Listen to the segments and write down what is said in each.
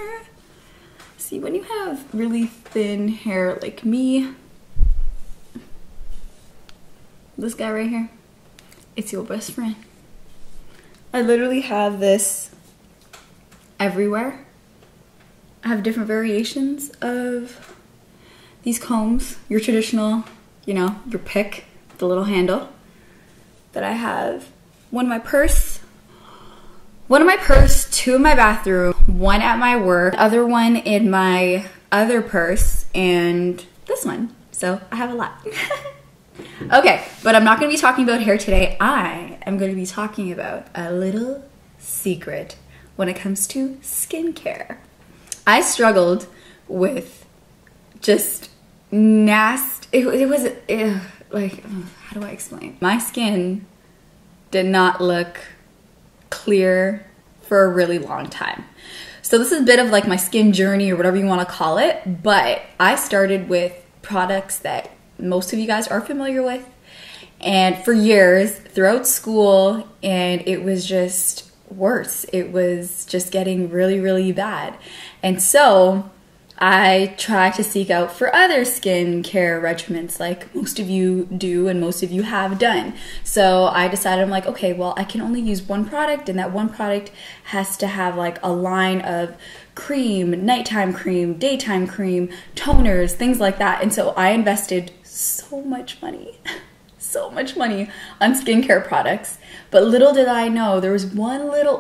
hair. See, when you have really thin hair like me, this guy right here, it's your best friend. I literally have this everywhere. I have different variations of these combs. Your traditional, you know, your pick, the little handle that I have. One in my purse, two in my bathroom, one at my work, other one in my other purse, and this one. So I have a lot. Okay, but I'm not going to be talking about hair today. I am going to be talking about a little secret when it comes to skincare. I struggled with just nasty, it was like, how do I explain? My skin did not look clear for a really long time. So this is a bit of like my skin journey or whatever you want to call it, but I started with products that most of you guys are familiar with, and for years throughout school, and it was just worse. It was just getting really, really bad. And so I try to seek out for other skincare regimens like most of you do and most of you have done. So I decided, I'm like, okay, well, I can only use one product, and that one product has to have like a line of cream, nighttime cream, daytime cream, toners, things like that. And so I invested so much money, so much money on skincare products. But little did I know, there was one little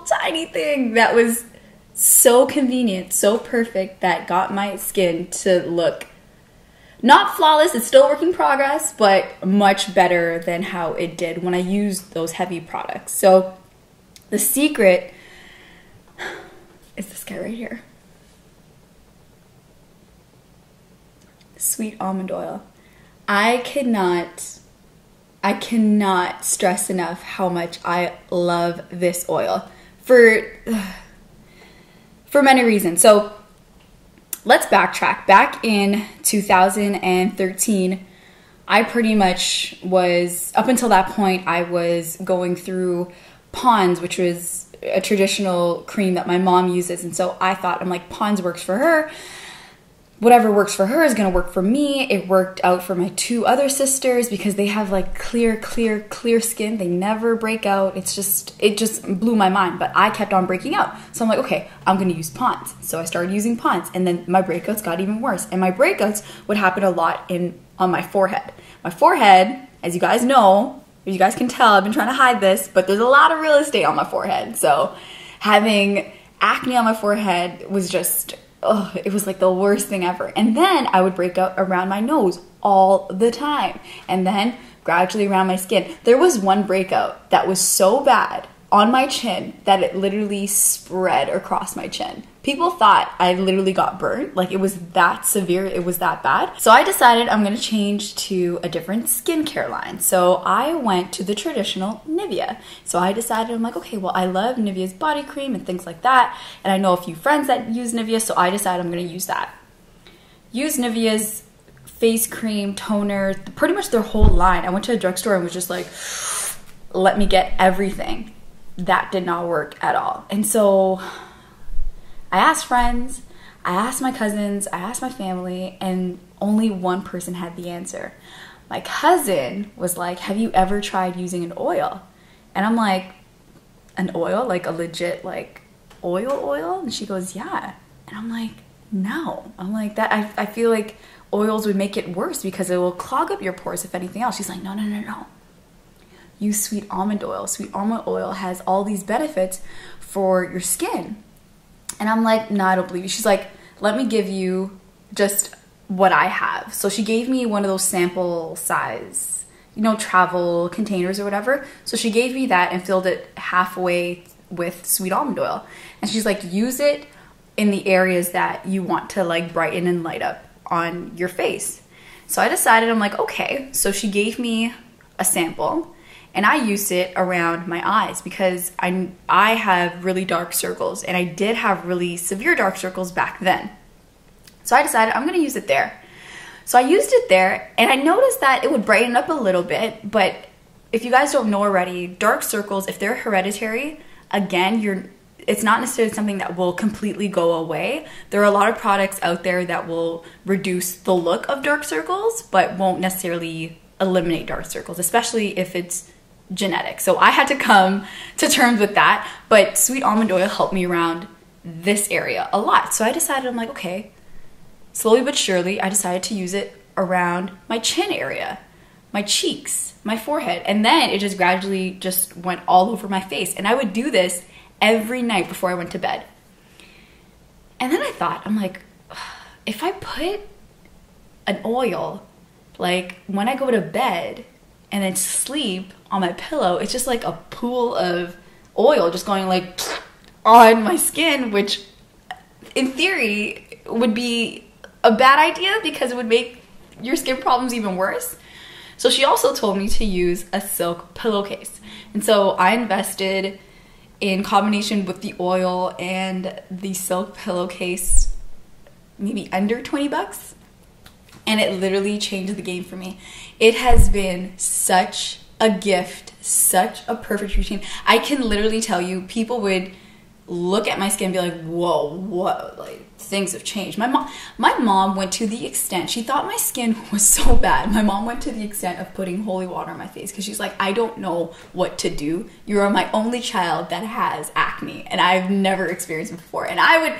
tiny thing that was so convenient, so perfect, that got my skin to look not flawless, it's still a work in progress, but much better than how it did when I used those heavy products. So the secret is this guy right here. Sweet almond oil. I cannot stress enough how much I love this oil for many reasons. So let's backtrack. Back in 2013, I pretty much was, up until that point, I was going through Pond's, which was a traditional cream that my mom uses. And so I thought, I'm like, Pond's works for her. Whatever works for her is going to work for me. It worked out for my two other sisters because they have like clear skin. They never break out. It just blew my mind, but I kept on breaking out. So I'm like, okay, I'm going to use Pond's. So I started using Pond's, and then my breakouts got even worse. And my breakouts would happen a lot on my forehead. My forehead, as you guys know, you guys can tell, I've been trying to hide this, but there's a lot of real estate on my forehead. So having acne on my forehead was just, oh, it was like the worst thing ever. And then I would break out around my nose all the time. And then gradually around my skin. There was one breakout that was so bad on my chin that it literally spread across my chin. People thought I literally got burnt. Like, it was that severe, it was that bad. So I decided I'm gonna change to a different skincare line. So I went to the traditional Nivea. So I decided, I'm like, okay, well, I love Nivea's body cream and things like that. And I know a few friends that use Nivea, so I decided I'm gonna use that. Use Nivea's face cream, toner, pretty much their whole line. I went to a drugstore and was just like, let me get everything. That did not work at all. And so I asked friends, I asked my cousins, I asked my family, and only one person had the answer. My cousin was like, have you ever tried using an oil? And I'm like, an oil? Like a legit like oil? And she goes, yeah. And I'm like, no. I'm like, that. I feel like oils would make it worse because it will clog up your pores if anything else. She's like, no. Use sweet almond oil. Sweet almond oil has all these benefits for your skin. And I'm like, no, I don't believe you. She's like, let me give you just what I have. So she gave me one of those sample size, you know, travel containers or whatever. So she gave me that and filled it halfway with sweet almond oil. And she's like, use it in the areas that you want to like brighten and light up on your face. So I decided, I'm like, okay. So she gave me a sample. And I used it around my eyes because I have really dark circles, and I did have really severe dark circles back then. So I decided I'm gonna use it there. So I used it there, and I noticed that it would brighten up a little bit, but if you guys don't know already, dark circles, if they're hereditary, again, it's not necessarily something that will completely go away. There are a lot of products out there that will reduce the look of dark circles, but won't necessarily eliminate dark circles, especially if it's genetic. So I had to come to terms with that, but sweet almond oil helped me around this area a lot. So I decided, I'm like, okay, slowly but surely, I decided to use it around my chin area, my cheeks, my forehead, and then it just gradually just went all over my face. And I would do this every night before I went to bed. And then I thought, I'm like, if I put an oil, like when I go to bed and then sleep on my pillow, it's just like a pool of oil just going like on my skin, which in theory would be a bad idea because it would make your skin problems even worse. So she also told me to use a silk pillowcase. And so I invested in combination with the oil and the silk pillowcase, maybe under 20 bucks. And it literally changed the game for me. It has been such a gift, such a perfect routine. I can literally tell you, people would look at my skin and be like, whoa, what, like things have changed. My mom went to the extent, she thought my skin was so bad. My mom went to the extent of putting holy water on my face because she's like, I don't know what to do. You are my only child that has acne and I've never experienced it before. And I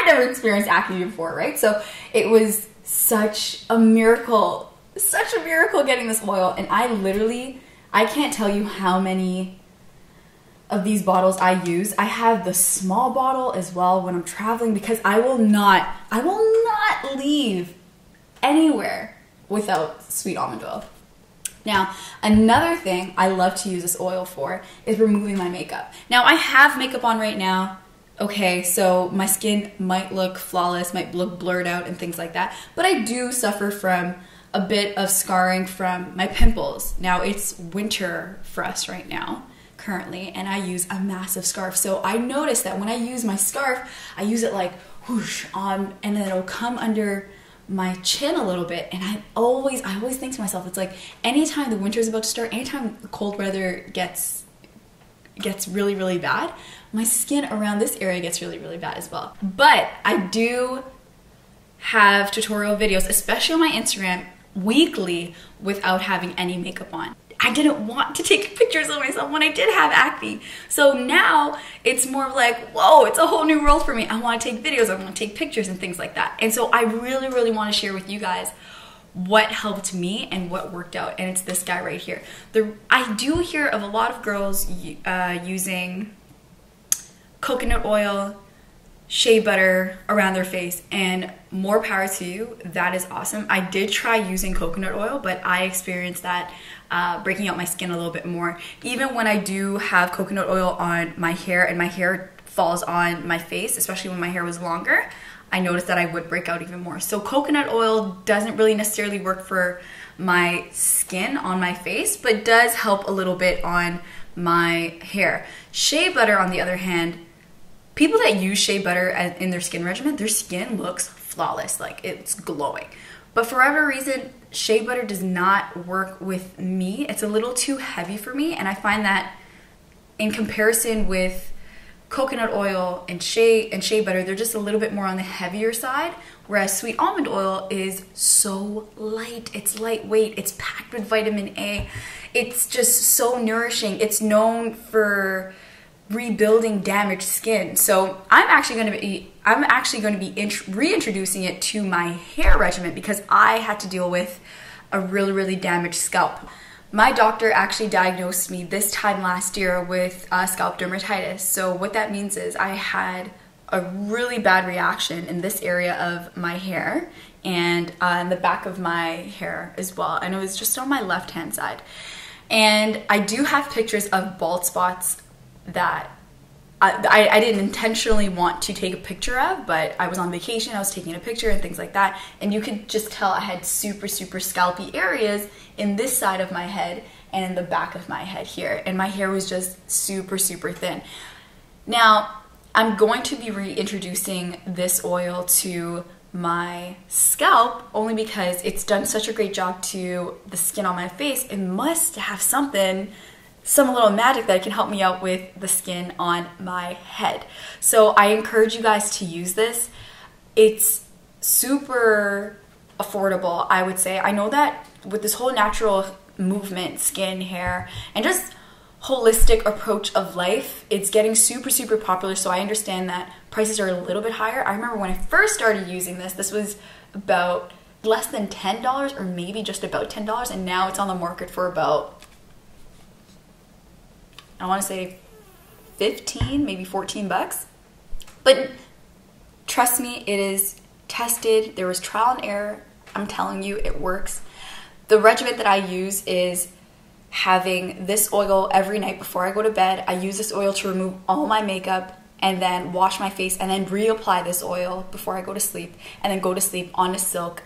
never experienced acne before, right? So it was such a miracle getting this oil. And I can't tell you how many of these bottles I use. I have the small bottle as well when I'm traveling because I will not leave anywhere without sweet almond oil. Now, another thing I love to use this oil for is removing my makeup. Now, I have makeup on right now. Okay, so my skin might look flawless, might look blurred out and things like that, but I do suffer from a bit of scarring from my pimples. Now, it's winter for us right now, currently, and I use a massive scarf. So I noticed that when I use my scarf, I use it like whoosh on, and then it'll come under my chin a little bit. And I always think to myself, it's like anytime the winter is about to start, anytime the cold weather gets really, really bad, my skin around this area gets really, really bad as well. But I do have tutorial videos, especially on my Instagram, weekly without having any makeup on. I didn't want to take pictures of myself when I did have acne. So now it's more of like, whoa, it's a whole new world for me. I want to take videos, I want to take pictures and things like that. And so I really, really want to share with you guys what helped me and what worked out. And it's this guy right here. I do hear of a lot of girls using coconut oil, shea butter around their face, and more power to you. That is awesome. I did try using coconut oil, but I experienced that breaking out my skin a little bit more. Even when I do have coconut oil on my hair and my hair falls on my face, especially when my hair was longer, I noticed that I would break out even more. So coconut oil doesn't really necessarily work for my skin on my face, but does help a little bit on my hair. Shea butter, on the other hand, people that use shea butter in their skin regimen, their skin looks flawless, like it's glowing. But for whatever reason, shea butter does not work with me. It's a little too heavy for me, and I find that in comparison with coconut oil and shea butter, they're just a little bit more on the heavier side, whereas sweet almond oil is so light. It's lightweight, it's packed with vitamin A. It's just so nourishing. It's known for rebuilding damaged skin. So I'm actually going to be reintroducing it to my hair regimen because I had to deal with a really, really damaged scalp. My doctor actually diagnosed me this time last year with scalp dermatitis. So what that means is I had a really bad reaction in this area of my hair and in the back of my hair as well. And it was just on my left-hand side. And I do have pictures of bald spots that I didn't intentionally want to take a picture of, but I was on vacation, I was taking a picture and things like that, and you could just tell I had super, super scalpy areas in this side of my head and in the back of my head here, and my hair was just super, super thin. Now, I'm going to be reintroducing this oil to my scalp only because it's done such a great job to the skin on my face. It must have something some little magic that can help me out with the skin on my head. So I encourage you guys to use this. It's super affordable, I would say. I know that with this whole natural movement, skin, hair, and just holistic approach of life, it's getting super, super popular. So I understand that prices are a little bit higher. I remember when I first started using this was about less than $10 or maybe just about $10, and now it's on the market for about, I want to say 15, maybe 14 bucks. But trust me, it is tested. There was trial and error. I'm telling you, it works. The regimen that I use is having this oil every night before I go to bed. I use this oil to remove all my makeup and then wash my face and then reapply this oil before I go to sleep, and then go to sleep on a silk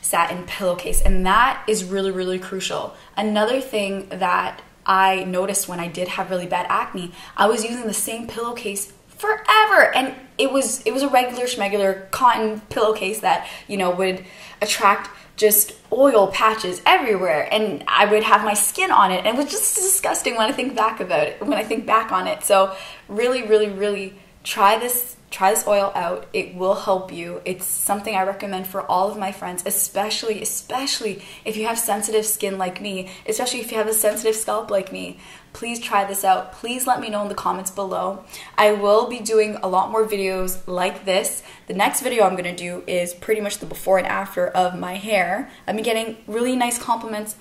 satin pillowcase. And that is really, really crucial. Another thing that I noticed when I did have really bad acne, I was using the same pillowcase forever, and it was a regular schmegular cotton pillowcase that, you know, would attract just oil patches everywhere, and I would have my skin on it, and it was just disgusting when I think back on it. So really, really, really try this oil out. It will help you. It's something I recommend for all of my friends, especially if you have sensitive skin like me, especially if you have a sensitive scalp like me. Please try this out. Please let me know in the comments below. I will be doing a lot more videos like this. The next video I'm gonna do is pretty much the before and after of my hair. I've been getting really nice compliments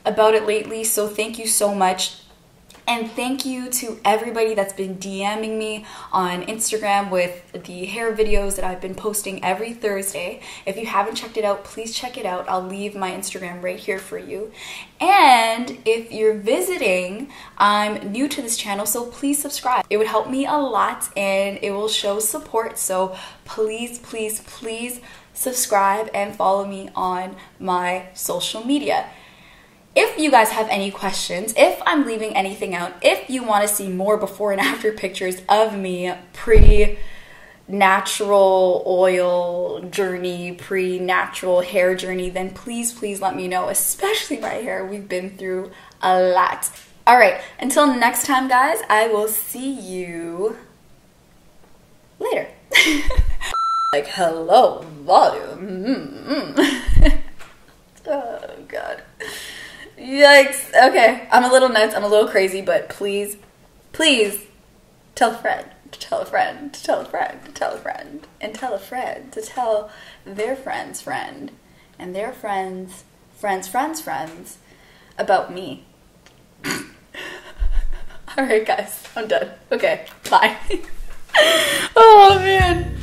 about it lately, so thank you so much. And thank you to everybody that's been DMing me on Instagram with the hair videos that I've been posting every Thursday. If you haven't checked it out, please check it out. I'll leave my Instagram right here for you. And if you're visiting, I'm new to this channel, so please subscribe. It would help me a lot and it will show support. So please, please, please subscribe and follow me on my social media. If you guys have any questions, if I'm leaving anything out, if you want to see more before and after pictures of me pre-natural oil journey, pre-natural hair journey, then please, please let me know, especially my hair. We've been through a lot. All right, until next time, guys, I will see you later. Like, hello, volume. Oh, God. Yikes. Okay, I'm a little nuts, I'm a little crazy, but please, please tell a friend, to tell a friend, to tell a friend, to tell a friend, and tell a friend to tell their friend's friend, and their friends, friends about me. Alright guys, I'm done. Okay, bye. Oh man.